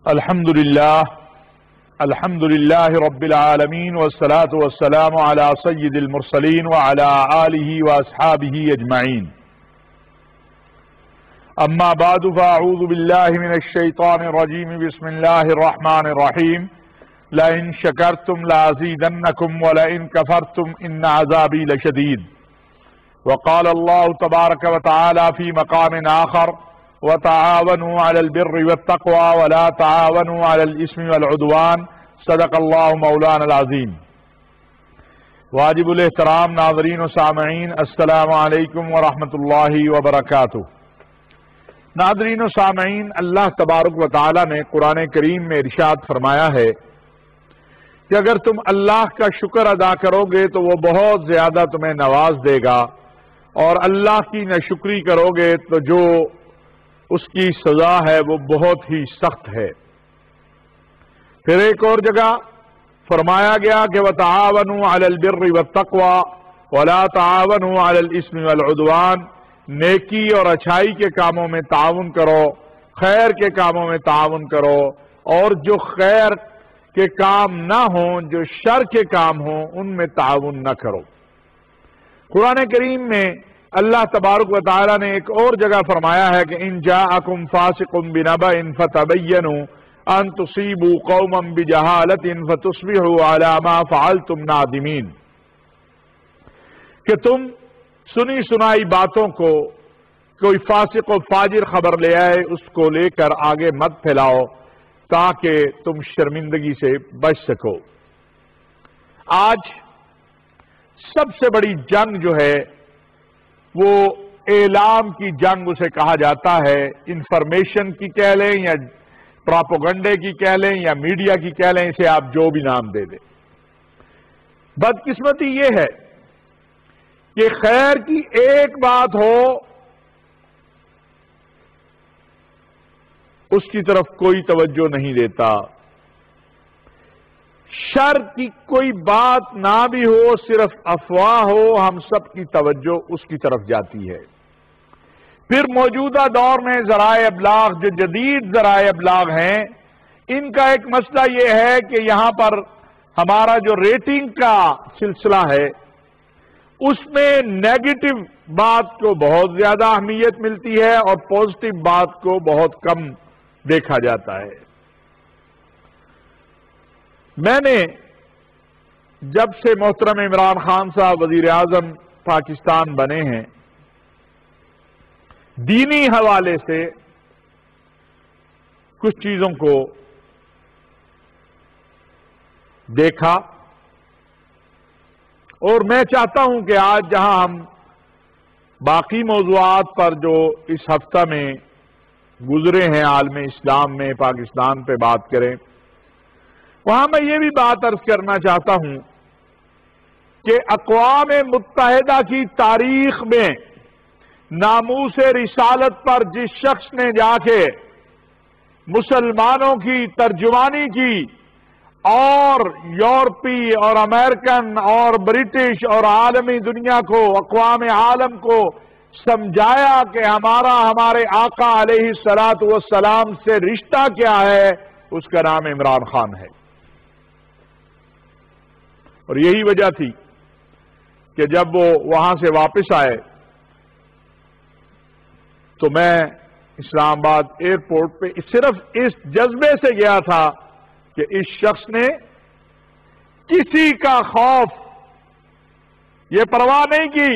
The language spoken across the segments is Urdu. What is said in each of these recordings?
الحمد للہ رب العالمین والصلاة والسلام علی سید المرسلین وعلی آلہ واصحابہ اجمعین اما بعد فاعوذ باللہ من الشیطان الرجیم بسم اللہ الرحمن الرحیم لئن شکرتم لازیدنکم ولئن کفرتم ان عذابی لشدید وقال اللہ تبارک وتعالی فی مقام آخر وتعاونوا على البر والتقوى ولا تعاونوا على الإثم والعدوان صدق اللہ مولانا العظیم۔ واجب الاحترام ناظرین و سامعین، السلام علیکم ورحمۃ اللہ وبرکاتہ۔ ناظرین و سامعین، اللہ تبارک و تعالی نے قرآن کریم میں ارشاد فرمایا ہے کہ اگر تم اللہ کا شکر ادا کرو گے تو وہ بہت زیادہ تمہیں نواز دے گا، اور اللہ کی ناشکری کرو گے تو جو اس کی سزا ہے وہ بہت ہی سخت ہے۔ پھر ایک اور جگہ فرمایا گیا کہ وَتَعَاوَنُوا عَلَى الْبِرِّ وَالتَّقْوَى وَلَا تَعَاوَنُوا عَلَى الْإِثْمِ وَالْعُدْوَانِ، نیکی اور اچھائی کے کاموں میں تعاون کرو، خیر کے کاموں میں تعاون کرو، اور جو خیر کے کام نہ ہوں، جو شر کے کام ہوں، ان میں تعاون نہ کرو۔ قرآن کریم میں اللہ تبارک و تعالی نے ایک اور جگہ فرمایا ہے کہ ان جاءکم فاسق بنبأ فتبینوا ان تصیبوا قوما بجہالۃ فتصبحوا علی ما فعلتم نادمین، کہ تم سنی سنائی باتوں کو کوئی فاسق و فاجر خبر لے آئے، اس کو لے کر آگے مت پھیلاؤ تاکہ تم شرمندگی سے بچ سکو۔ آج سب سے بڑی جنگ جو ہے وہ اعلام کی جنگ اسے کہا جاتا ہے، انفارمیشن کی کہہ لیں یا پراپوگنڈے کی کہہ لیں یا میڈیا کی کہہ لیں، اسے آپ جو بھی نام دے دیں۔ بدقسمتی یہ ہے کہ خیر کی ایک بات ہو اس کی طرف کوئی توجہ نہیں دیتا، شر کی کوئی بات نہ بھی ہو، صرف افواہ ہو، ہم سب کی توجہ اس کی طرف جاتی ہے۔ پھر موجودہ دور میں ذرائع ابلاغ، جو جدید ذرائع ابلاغ ہیں، ان کا ایک مسئلہ یہ ہے کہ یہاں پر ہمارا جو ریٹنگ کا سلسلہ ہے اس میں نیگیٹو بات کو بہت زیادہ اہمیت ملتی ہے اور پازیٹو بات کو بہت کم دیکھا جاتا ہے۔ میں نے جب سے محترم عمران خان صاحب وزیر اعظم پاکستان بنے ہیں، دینی حوالے سے کچھ چیزوں کو دیکھا، اور میں چاہتا ہوں کہ آج جہاں ہم باقی موضوعات پر جو اس ہفتہ میں گزرے ہیں عالم اسلام میں، پاکستان پہ بات کریں، وہاں میں یہ بھی بات عرض کرنا چاہتا ہوں کہ اقوام متحدہ کی تاریخ میں ناموس رسالت پر جس شخص نے جا کے مسلمانوں کی ترجمانی کی اور یورپی اور امریکن اور برٹش اور عالمی دنیا کو، اقوام عالم کو سمجھایا کہ ہمارے آقا علیہ الصلوۃ والسلام سے رشتہ کیا ہے، اس کا نام عمران خان ہے۔ اور یہی وجہ تھی کہ جب وہ وہاں سے واپس آئے تو میں اسلام آباد ایئرپورٹ پہ صرف اس جذبے سے گیا تھا کہ اس شخص نے کسی کا خوف، یہ پرواہ نہیں کی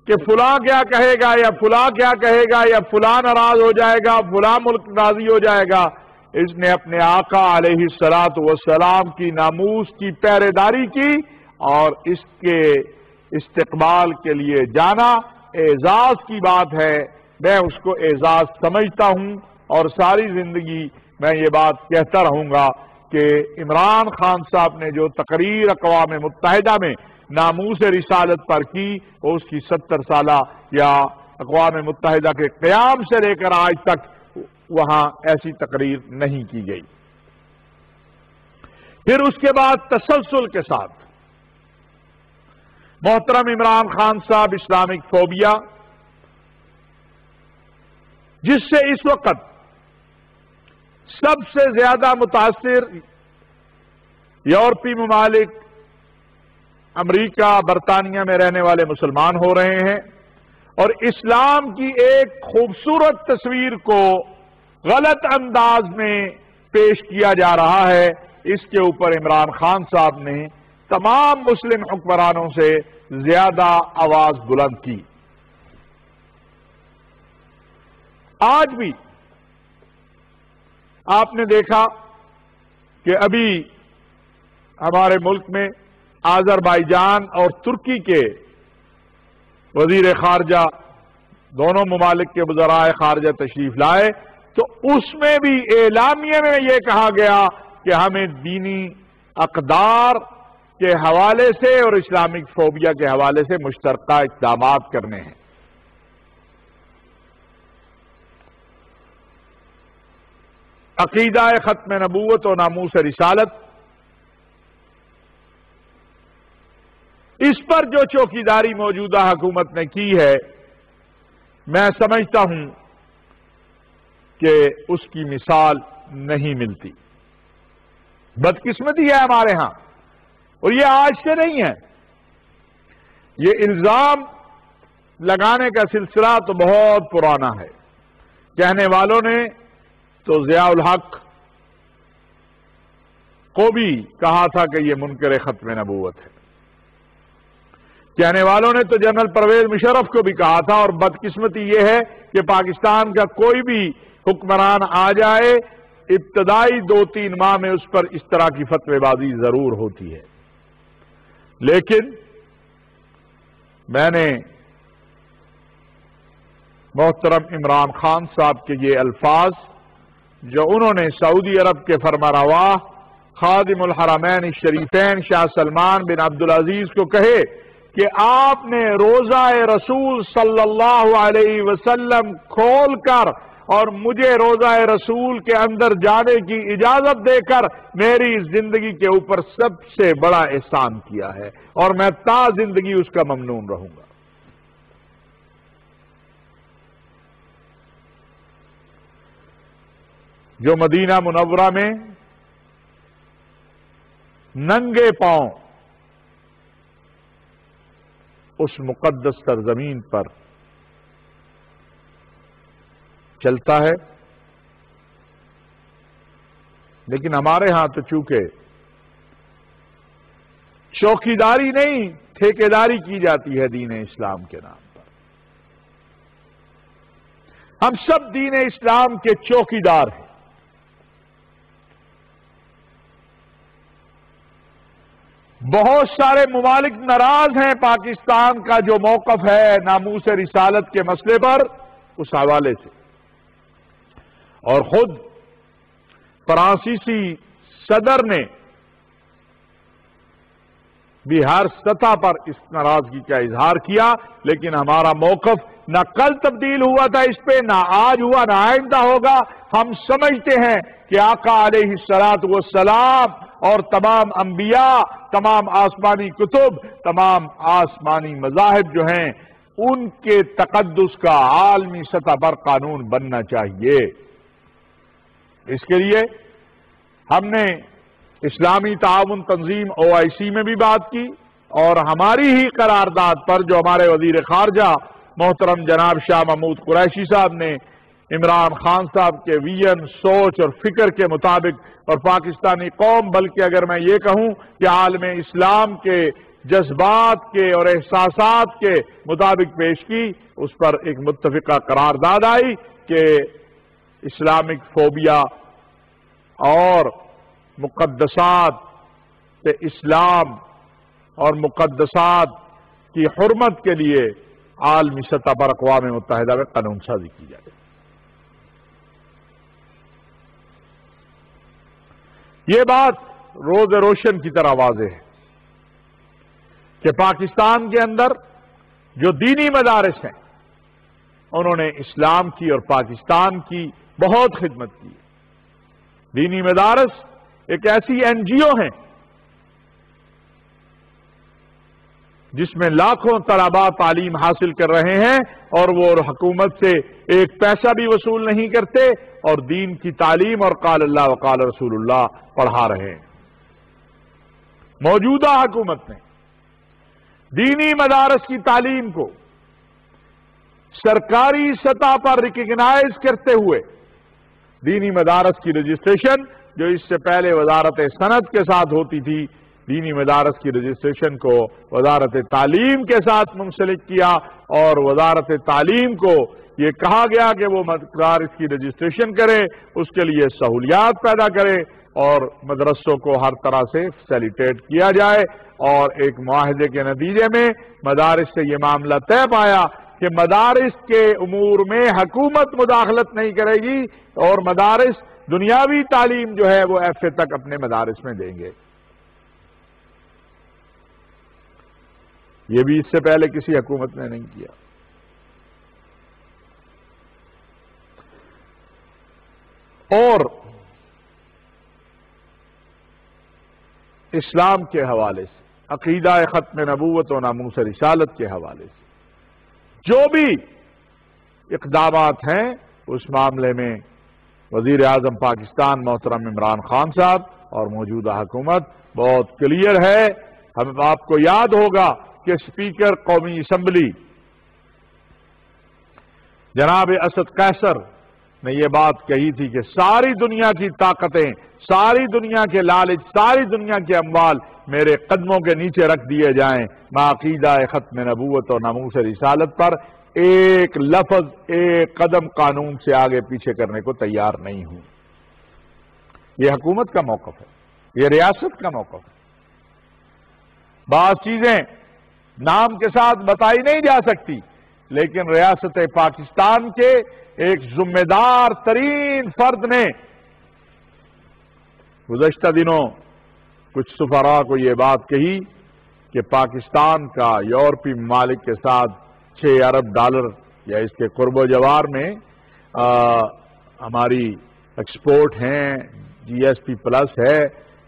کہ فلاں کیا کہے گا یا فلاں کیا کہے گا یا فلاں ناراض ہو جائے گا، فلاں ملک راضی ہو جائے گا۔ اس نے اپنے آقا علیہ الصلوۃ والسلام کی ناموس کی پہرے داری کی اور اس کے استقبال کے لیے جانا اعزاز کی بات ہے۔ میں اس کو اعزاز سمجھتا ہوں اور ساری زندگی میں یہ بات کہتا رہوں گا کہ عمران خان صاحب نے جو تقریر اقوام متحدہ میں ناموس رسالت پر کی، وہ اس کی 70 سالہ یا اقوام متحدہ کے قیام سے لے کر آج تک وہاں ایسی تقریر نہیں کی گئی۔ پھر اس کے بعد تسلسل کے ساتھ محترم عمران خان صاحب اسلامک فوبیا، جس سے اس وقت سب سے زیادہ متاثر یورپی ممالک، امریکہ، برطانیہ میں رہنے والے مسلمان ہو رہے ہیں، اور اسلام کی ایک خوبصورت تصویر کو غلط انداز میں پیش کیا جا رہا ہے۔ اس کے اوپر عمران خان صاحب نے تمام مسلم حکمرانوں سے زیادہ آواز بلند کی۔ آج بھی آپ نے دیکھا کہ ابھی ہمارے ملک میں آذربائیجان اور ترکی کے وزیر خارجہ، دونوں ممالک کے وزرائے خارجہ تشریف لائے، تو اس میں بھی اعلامیے میں یہ کہا گیا کہ ہمیں دینی اقدار کے حوالے سے اور اسلامک فوبیا کے حوالے سے مشترکہ اقدامات کرنے ہیں۔ عقیدہ ختم نبوت و ناموس رسالت، اس پر جو چوکیداری موجودہ حکومت نے کی ہے، میں سمجھتا ہوں کہ اس کی مثال نہیں ملتی۔ بدقسمتی ہے ہمارے ہاں، اور یہ آج سے نہیں ہے، یہ الزام لگانے کا سلسلہ تو بہت پرانا ہے۔ کہنے والوں نے تو ضیاء الحق کو بھی کہا تھا کہ یہ منکر ختم نبوت ہے، کہنے والوں نے تو جنرل پرویز مشرف کو بھی کہا تھا، اور بدقسمتی یہ ہے کہ پاکستان کا کوئی بھی حکمران آ جائے، ابتدائی 2-3 ماہ میں اس پر اس طرح کی فتوی بازی ضرور ہوتی ہے۔ لیکن میں نے محترم عمران خان صاحب کے یہ الفاظ جو انہوں نے سعودی عرب کے فرمانروا خادم الحرمین الشریفین شاہ سلمان بن عبدالعزیز کو کہے کہ آپ نے روضہ رسول صلی اللہ علیہ وسلم کھول کر اور مجھے روضہ رسول کے اندر جانے کی اجازت دے کر میری زندگی کے اوپر سب سے بڑا احسان کیا ہے، اور میں تا زندگی اس کا ممنون رہوں گا۔ جو مدینہ منورہ میں ننگے پاؤں اس مقدس سرزمین پر چلتا ہے، لیکن ہمارے ہاں تو چونکہ چوکیداری نہیں ٹھیکیداری کی جاتی ہے دین اسلام کے نام پر۔ ہم سب دین اسلام کے چوکیدار ہیں۔ بہت سارے ممالک ناراض ہیں پاکستان کا جو موقف ہے ناموس رسالت کے مسئلے پر، اس حوالے سے، اور خود فرانسیسی صدر نے بھی ہر سطح پر اس ناراضگی کا اظہار کیا، لیکن ہمارا موقف نہ کل تبدیل ہوا تھا اس پہ، نہ آج ہوا، نہ آئندہ ہوگا۔ ہم سمجھتے ہیں کہ آقا علیہ الصلوۃ والسلام اور تمام انبیاء، تمام آسمانی کتب، تمام آسمانی مذاہب جو ہیں، ان کے تقدس کا عالمی سطح پر قانون بننا چاہیے۔ اس کے لیے ہم نے اسلامی تعاون تنظیم OIC میں بھی بات کی، اور ہماری ہی قرارداد پر جو ہمارے وزیر خارجہ محترم جناب شاہ محمود قریشی صاحب نے عمران خان صاحب کے ویژن، سوچ اور فکر کے مطابق، اور پاکستانی قوم، بلکہ اگر میں یہ کہوں کہ عالم اسلام کے جذبات کے اور احساسات کے مطابق پیش کی، اس پر ایک متفقہ قرارداد آئی کہ اسلامک فوبیا اور مقدسات اسلام اور مقدسات کی حرمت کے لیے عالمی سطح پر اقوام متحدہ میں قانون سازی کی جائے۔ یہ بات روز روشن کی طرح واضح ہے کہ پاکستان کے اندر جو دینی مدارس ہیں، انہوں نے اسلام کی اور پاکستان کی بہت خدمت کی۔ دینی مدارس ایک ایسی NGO ہیں جس میں لاکھوں طلباء تعلیم حاصل کر رہے ہیں، اور وہ حکومت سے ایک پیسہ بھی وصول نہیں کرتے، اور دین کی تعلیم اور قال اللہ وقال رسول اللہ پڑھا رہے ہیں۔ موجودہ حکومت نے دینی مدارس کی تعلیم کو سرکاری سطح پر ریکگنائز کرتے ہوئے دینی مدارس کی رجسٹریشن، جو اس سے پہلے وزارت صنعت کے ساتھ ہوتی تھی، دینی مدارس کی رجسٹریشن کو وزارت تعلیم کے ساتھ منسلک کیا، اور وزارت تعلیم کو یہ کہا گیا کہ وہ مدارس کی رجسٹریشن کرے، اس کے لیے سہولیات پیدا کرے اور مدرسوں کو ہر طرح سے فیسیلیٹیٹ کیا جائے، اور ایک معاہدے کے نتیجے میں مدارس سے یہ معاملہ طے پایا کہ مدارس کے امور میں حکومت مداخلت نہیں کرے گی، اور مدارس دنیاوی تعلیم جو ہے وہ ایف اے تک اپنے مدارس میں دیں گے۔ یہ بھی اس سے پہلے کسی حکومت نے نہیں کیا۔ اور اسلام کے حوالے سے، عقیدہ ختم نبوت و ناموس رسالت کے حوالے سے جو بھی اقدامات ہیں، اس معاملے میں وزیر اعظم پاکستان محترم عمران خان صاحب اور موجودہ حکومت بہت کلیئر ہے۔ ہم آپ کو یاد ہوگا کہ اسپیکر قومی اسمبلی جناب اسد قیصر نے یہ بات کہی تھی کہ ساری دنیا کی طاقتیں، ساری دنیا کے لالچ، ساری دنیا کے اموال میرے قدموں کے نیچے رکھ دیے جائیں، میں عقیدہ ختم نبوت اور ناموس رسالت پر ایک لفظ، ایک قدم قانون سے آگے پیچھے کرنے کو تیار نہیں ہوں۔ یہ حکومت کا موقف ہے، یہ ریاست کا موقف ہے۔ بعض چیزیں نام کے ساتھ بتائی نہیں جا سکتی، لیکن ریاست پاکستان کے ایک ذمہ دار ترین فرد نے گزشتہ دنوں کچھ سفراء کو یہ بات کہی کہ پاکستان کا یورپی ممالک کے ساتھ 6 ارب ڈالر یا اس کے قرب و جوار میں ہماری ایکسپورٹ ہیں، جی ایس پی پلس ہے،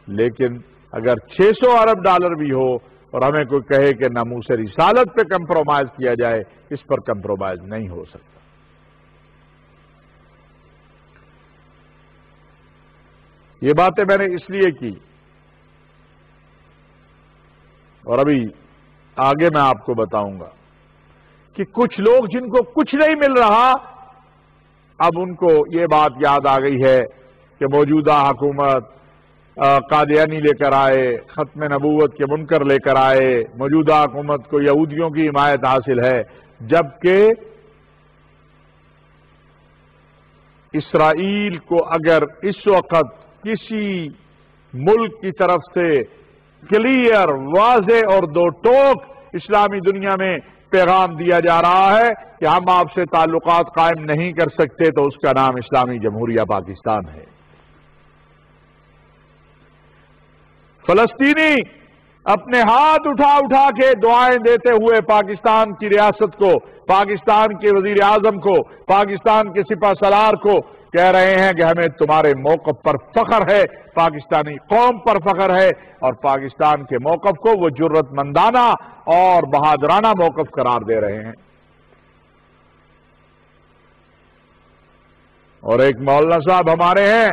لیکن اگر 600 ارب ڈالر بھی ہو اور ہمیں کوئی کہے کہ ناموس رسالت پہ کمپرومائز کیا جائے، اس پر کمپرومائز نہیں ہو سکتا۔ یہ باتیں میں نے اس لیے کی، اور ابھی آگے میں آپ کو بتاؤں گا کہ کچھ لوگ جن کو کچھ نہیں مل رہا، اب ان کو یہ بات یاد آ گئی ہے کہ موجودہ حکومت قادیانی لے کر آئے، ختم نبوت کے منکر لے کر آئے، موجودہ حکومت کو یہودیوں کی حمایت حاصل ہے، جبکہ اسرائیل کو اگر اس وقت کسی ملک کی طرف سے کلیئر، واضح اور دو ٹوک اسلامی دنیا میں پیغام دیا جا رہا ہے کہ ہم آپ سے تعلقات قائم نہیں کر سکتے، تو اس کا نام اسلامی جمہوریہ پاکستان ہے۔ فلسطینی اپنے ہاتھ اٹھا اٹھا کے دعائیں دیتے ہوئے پاکستان کی ریاست کو، پاکستان کے وزیر اعظم کو، پاکستان کے سپہ سالار کو کہہ رہے ہیں کہ ہمیں تمہارے موقف پر فخر ہے، پاکستانی قوم پر فخر ہے، اور پاکستان کے موقف کو وہ جرت مندانہ اور بہادرانہ موقف قرار دے رہے ہیں۔ اور ایک مولانا صاحب ہمارے ہیں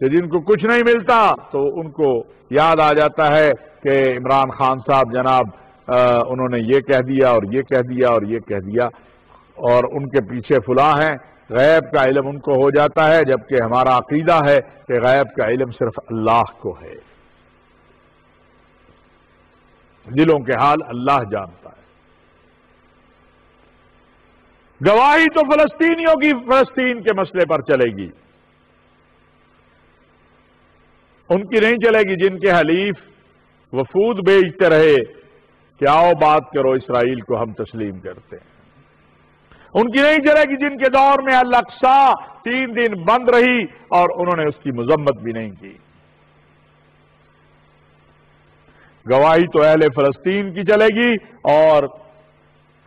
کہ جن کو کچھ نہیں ملتا تو ان کو یاد آ جاتا ہے کہ عمران خان صاحب جناب انہوں نے یہ کہہ دیا اور یہ کہہ دیا اور یہ کہہ دیا، اور ان کے پیچھے فلاں ہیں، غیب کا علم ان کو ہو جاتا ہے، جبکہ ہمارا عقیدہ ہے کہ غیب کا علم صرف اللہ کو ہے، دلوں کے حال اللہ جانتا ہے۔ گواہی تو فلسطینیوں کی فلسطین کے مسئلے پر چلے گی، ان کی نہیں چلے گی جن کے حلیف وفود بھیجتے رہے کہ آؤ بات کرو، اسرائیل کو ہم تسلیم کرتے ہیں۔ ان کی نہیں چلے گی جن کے دور میں الاقصی 3 دن بند رہی اور انہوں نے اس کی مذمت بھی نہیں کی۔ گواہی تو اہل فلسطین کی چلے گی، اور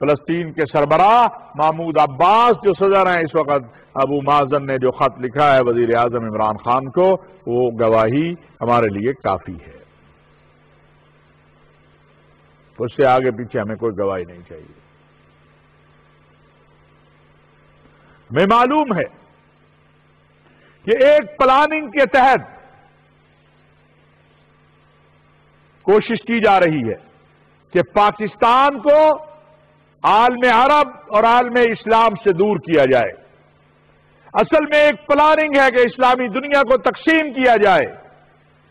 فلسطین کے سربراہ محمود عباس جو صدر ہیں اس وقت، ابو مازن نے جو خط لکھا ہے وزیر اعظم عمران خان کو، وہ گواہی ہمارے لیے کافی ہے، اس سے آگے پیچھے ہمیں کوئی گواہی نہیں چاہیے۔ میں معلوم ہے کہ ایک پلاننگ کے تحت کوشش کی جا رہی ہے کہ پاکستان کو عالم عرب اور عالم اسلام سے دور کیا جائے۔ اصل میں ایک پلاننگ ہے کہ اسلامی دنیا کو تقسیم کیا جائے،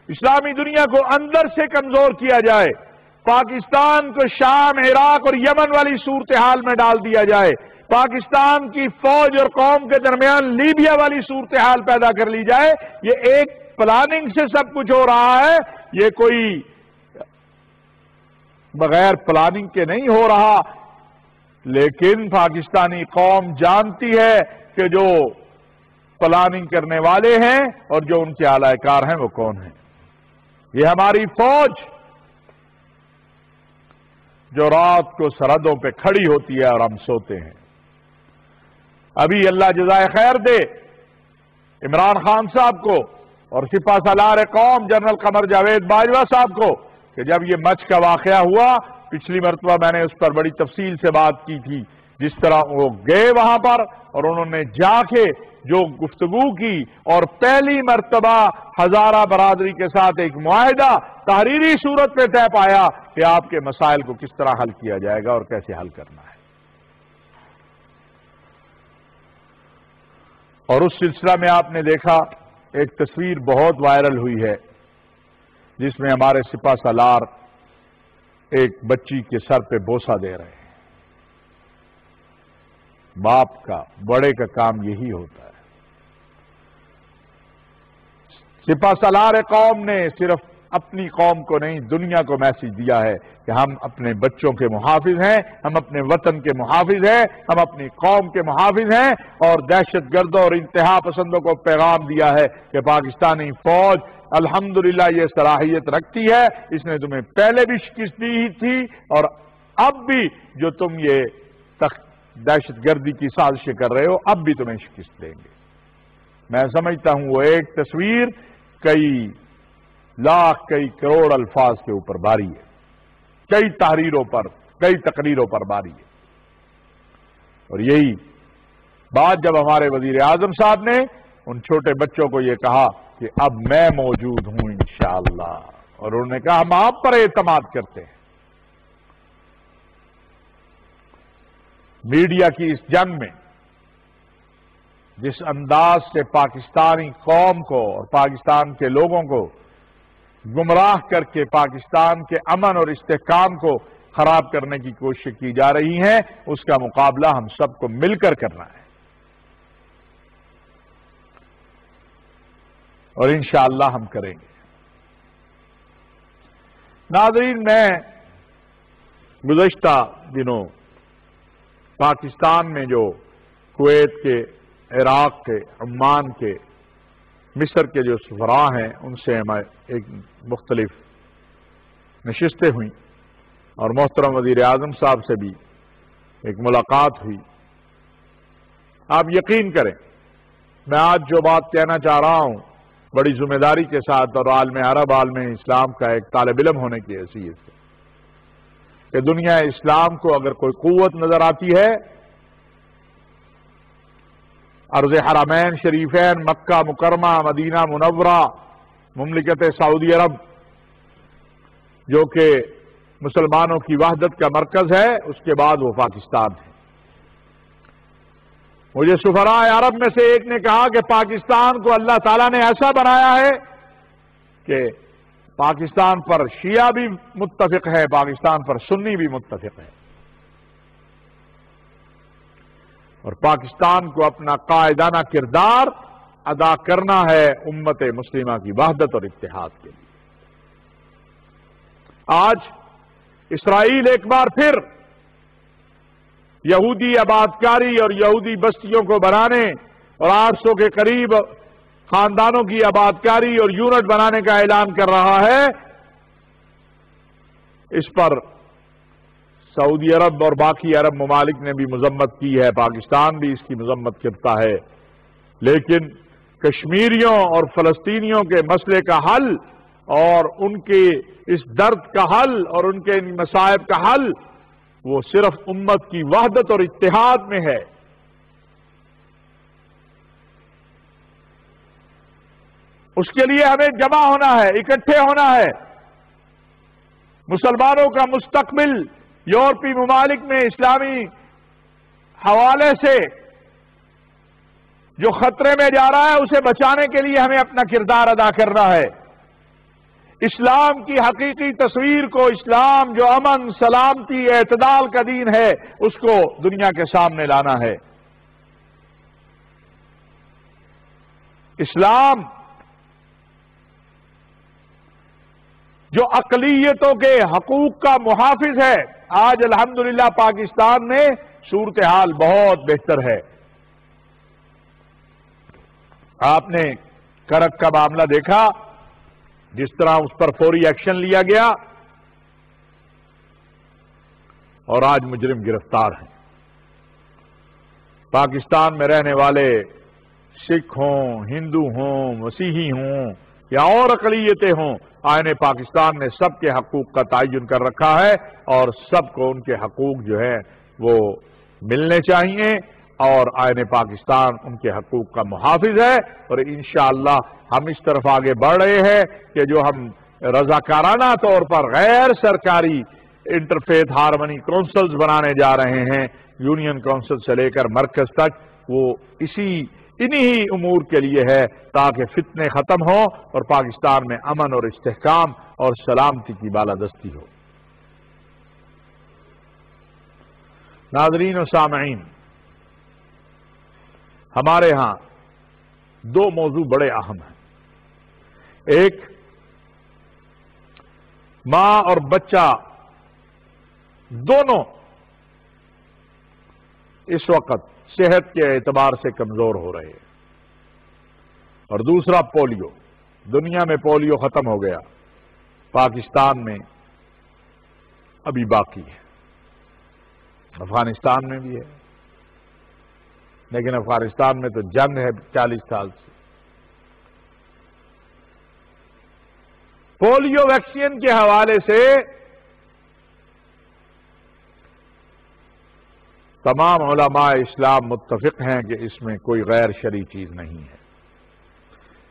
اسلامی دنیا کو اندر سے کمزور کیا جائے، پاکستان کو شام، عراق اور یمن والی صورتحال میں ڈال دیا جائے، پاکستان کی فوج اور قوم کے درمیان لیبیا والی صورتحال پیدا کر لی جائے۔ یہ ایک پلاننگ سے سب کچھ ہو رہا ہے، یہ کوئی بغیر پلاننگ کے نہیں ہو رہا۔ لیکن پاکستانی قوم جانتی ہے کہ جو پلاننگ کرنے والے ہیں اور جو ان کے اعلی کار ہیں وہ کون ہیں۔ یہ ہماری فوج جو رات کو سرحدوں پہ کھڑی ہوتی ہے اور ہم سوتے ہیں۔ ابھی اللہ جزائے خیر دے عمران خان صاحب کو اور سپہ سالار قوم جنرل قمر جاوید باجوہ صاحب کو کہ جب یہ مچھ کا واقعہ ہوا، پچھلی مرتبہ میں نے اس پر بڑی تفصیل سے بات کی تھی، جس طرح وہ گئے وہاں پر اور انہوں نے جا کے جو گفتگو کی اور پہلی مرتبہ ہزارہ برادری کے ساتھ ایک معاہدہ تحریری صورت پہ طے پایا کہ آپ کے مسائل کو کس طرح حل کیا جائے گا اور کیسے حل کرنا ہے۔ اور اس سلسلہ میں آپ نے دیکھا ایک تصویر بہت وائرل ہوئی ہے جس میں ہمارے سپہ سالار ایک بچی کے سر پہ بوسہ دے رہے ہیں۔ باپ کا، بڑے کا کام یہی ہوتا ہے۔ سپہ سالار قوم نے صرف اپنی قوم کو نہیں، دنیا کو میسج دیا ہے کہ ہم اپنے بچوں کے محافظ ہیں، ہم اپنے وطن کے محافظ ہیں، ہم اپنی قوم کے محافظ ہیں، اور دہشت گردوں اور انتہا پسندوں کو پیغام دیا ہے کہ پاکستانی فوج الحمدللہ یہ صلاحیت رکھتی ہے، اس نے تمہیں پہلے بھی شکست دی ہی تھی اور اب بھی جو تم یہ دہشت گردی کی سازشیں کر رہے ہو اب بھی تمہیں شکست دیں گے۔ میں سمجھتا ہوں وہ ایک تصویر کئی لاکھ کئی کروڑ الفاظ کے اوپر بھاری ہے، کئی تحریروں پر، کئی تقریروں پر بھاری ہے۔ اور یہی بات جب ہمارے وزیر اعظم صاحب نے ان چھوٹے بچوں کو یہ کہا کہ اب میں موجود ہوں انشاءاللہ، اور انہوں نے کہا ہم آپ پر اعتماد کرتے ہیں۔ میڈیا کی اس جنگ میں جس انداز سے پاکستانی قوم کو اور پاکستان کے لوگوں کو گمراہ کر کے پاکستان کے امن اور استحکام کو خراب کرنے کی کوشش کی جا رہی ہے، اس کا مقابلہ ہم سب کو مل کر کرنا ہے، اور انشاءاللہ ہم کریں گے۔ ناظرین، میں گزشتہ دنوں پاکستان میں جو کویت کے، عراق کے، عمان کے، مصر کے جو سفراء ہیں ان سے ہمیں ایک مختلف نشستیں ہوئیں اور محترم وزیر اعظم صاحب سے بھی ایک ملاقات ہوئی۔ آپ یقین کریں، میں آج جو بات کہنا چاہ رہا ہوں بڑی ذمہ داری کے ساتھ اور عالم عرب، عالم اسلام کا ایک طالب علم ہونے کی حیثیت سے، کہ دنیا اسلام کو اگر کوئی قوت نظر آتی ہے، ارض حرمین شریفین، مکہ مکرمہ، مدینہ منورہ، مملکت سعودی عرب جو کہ مسلمانوں کی وحدت کا مرکز ہے، اس کے بعد وہ پاکستان ہے۔ مجھے سفراء عرب میں سے ایک نے کہا کہ پاکستان کو اللہ تعالیٰ نے ایسا بنایا ہے کہ پاکستان پر شیعہ بھی متفق ہے، پاکستان پر سنی بھی متفق ہے، اور پاکستان کو اپنا قائدانہ کردار ادا کرنا ہے امت مسلمہ کی وحدت اور اتحاد کے لیے۔ آج اسرائیل ایک بار پھر یہودی آبادکاری اور یہودی بستیوں کو بنانے اور 800 کے قریب خاندانوں کی آبادکاری اور یونٹ بنانے کا اعلان کر رہا ہے۔ اس پر سعودی عرب اور باقی عرب ممالک نے بھی مذمت کی ہے، پاکستان بھی اس کی مذمت کرتا ہے، لیکن کشمیریوں اور فلسطینیوں کے مسئلے کا حل اور ان کے اس درد کا حل اور ان کے ان مصائب کا حل وہ صرف امت کی وحدت اور اتحاد میں ہے۔ اس کے لیے ہمیں جمع ہونا ہے، اکٹھے ہونا ہے۔ مسلمانوں کا مستقبل یورپی ممالک میں اسلامی حوالے سے جو خطرے میں جا رہا ہے اسے بچانے کے لیے ہمیں اپنا کردار ادا کرنا ہے۔ اسلام کی حقیقی تصویر کو، اسلام جو امن، سلامتی، اعتدال کا دین ہے، اس کو دنیا کے سامنے لانا ہے۔ اسلام جو اقلیتوں کے حقوق کا محافظ ہے، آج الحمدللہ پاکستان میں صورتحال بہت بہتر ہے۔ آپ نے کرک کا معاملہ دیکھا، جس طرح اس پر فوری ایکشن لیا گیا، اور آج مجرم گرفتار ہیں۔ پاکستان میں رہنے والے سکھ ہوں، ہندو ہوں، مسیحی ہوں یا اور اقلیتیں ہوں، آئین پاکستان نے سب کے حقوق کا تعین کر رکھا ہے، اور سب کو ان کے حقوق جو ہے وہ ملنے چاہیے، اور آئین پاکستان ان کے حقوق کا محافظ ہے۔ اور انشاءاللہ ہم اس طرف آگے بڑھ رہے ہیں کہ جو ہم رضاکارانہ طور پر غیر سرکاری انٹرفیتھ ہارمنی کونسلز بنانے جا رہے ہیں، یونین کونسل سے لے کر مرکز تک، وہ انہی امور کے لیے ہے، تاکہ فتنے ختم ہوں اور پاکستان میں امن اور استحکام اور سلامتی کی بالادستی ہو۔ ناظرین و سامعین، ہمارے ہاں دو موضوع بڑے اہم ہیں۔ ایک، ماں اور بچہ دونوں اس وقت صحت کے اعتبار سے کمزور ہو رہے ہیں، اور دوسرا پولیو۔ دنیا میں پولیو ختم ہو گیا، پاکستان میں ابھی باقی ہے، افغانستان میں بھی ہے، لیکن افغانستان میں تو جنگ ہے 40 سال سے۔ پولیو ویکسین کے حوالے سے تمام علماء اسلام متفق ہیں کہ اس میں کوئی غیر شرعی چیز نہیں ہے،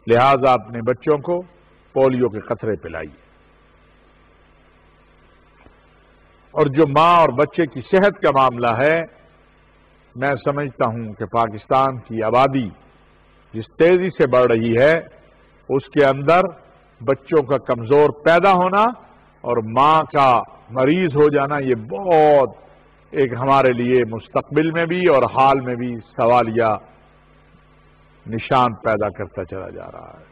لہذا اپنے بچوں کو پولیو کے قطرے پلائیے۔ اور جو ماں اور بچے کی صحت کا معاملہ ہے، میں سمجھتا ہوں کہ پاکستان کی آبادی جس تیزی سے بڑھ رہی ہے، اس کے اندر بچوں کا کمزور پیدا ہونا اور ماں کا مریض ہو جانا، یہ بہت ایک ہمارے لیے مستقبل میں بھی اور حال میں بھی سوالیہ نشان پیدا کرتا چلا جا رہا ہے۔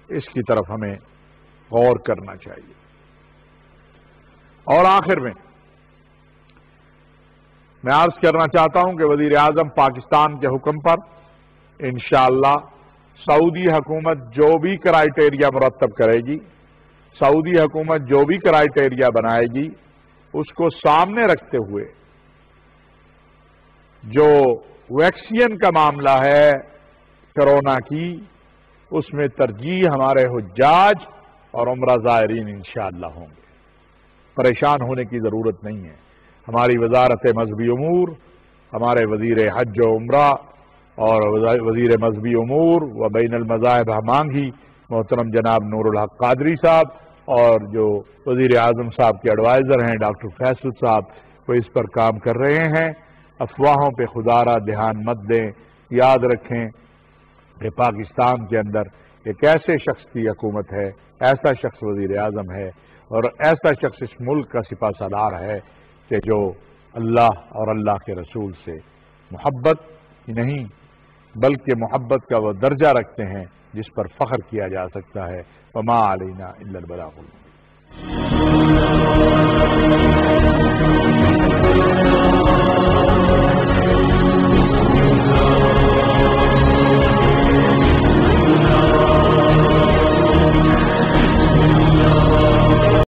اس کی طرف ہمیں غور کرنا چاہیے۔ اور آخر میں عرض کرنا چاہتا ہوں کہ وزیر اعظم پاکستان کے حکم پر انشاءاللہ سعودی حکومت جو بھی کرائیٹیریا مرتب کرے گی، سعودی حکومت جو بھی کرائیٹیریا بنائے گی، اس کو سامنے رکھتے ہوئے جو ویکسین کا معاملہ ہے کرونا کی، اس میں ترجیح ہمارے حجاج اور عمرہ زائرین انشاءاللہ ہوں گے۔ پریشان ہونے کی ضرورت نہیں ہے۔ ہماری وزارت مذہبی امور، ہمارے وزیر حج و عمرہ اور وزیر مذہبی امور و بین المذاہب ہمانگی محترم جناب نور الحق قادری صاحب، اور جو وزیر اعظم صاحب کے ایڈوائزر ہیں ڈاکٹر فیصل صاحب، وہ اس پر کام کر رہے ہیں۔ افواہوں پہ خدا را دھیان مت دیں، یاد رکھیں کہ پاکستان کے اندر ایک ایسے شخص کی حکومت ہے، ایسا شخص وزیر اعظم ہے، اور ایسا شخص اس ملک کا سپہ سالار ہے کہ جو اللہ اور اللہ کے رسول سے محبت ہی نہیں بلکہ محبت کا وہ درجہ رکھتے ہیں جس پر فخر کیا جا سکتا ہے۔ وما علینا الا البلاغ المبین۔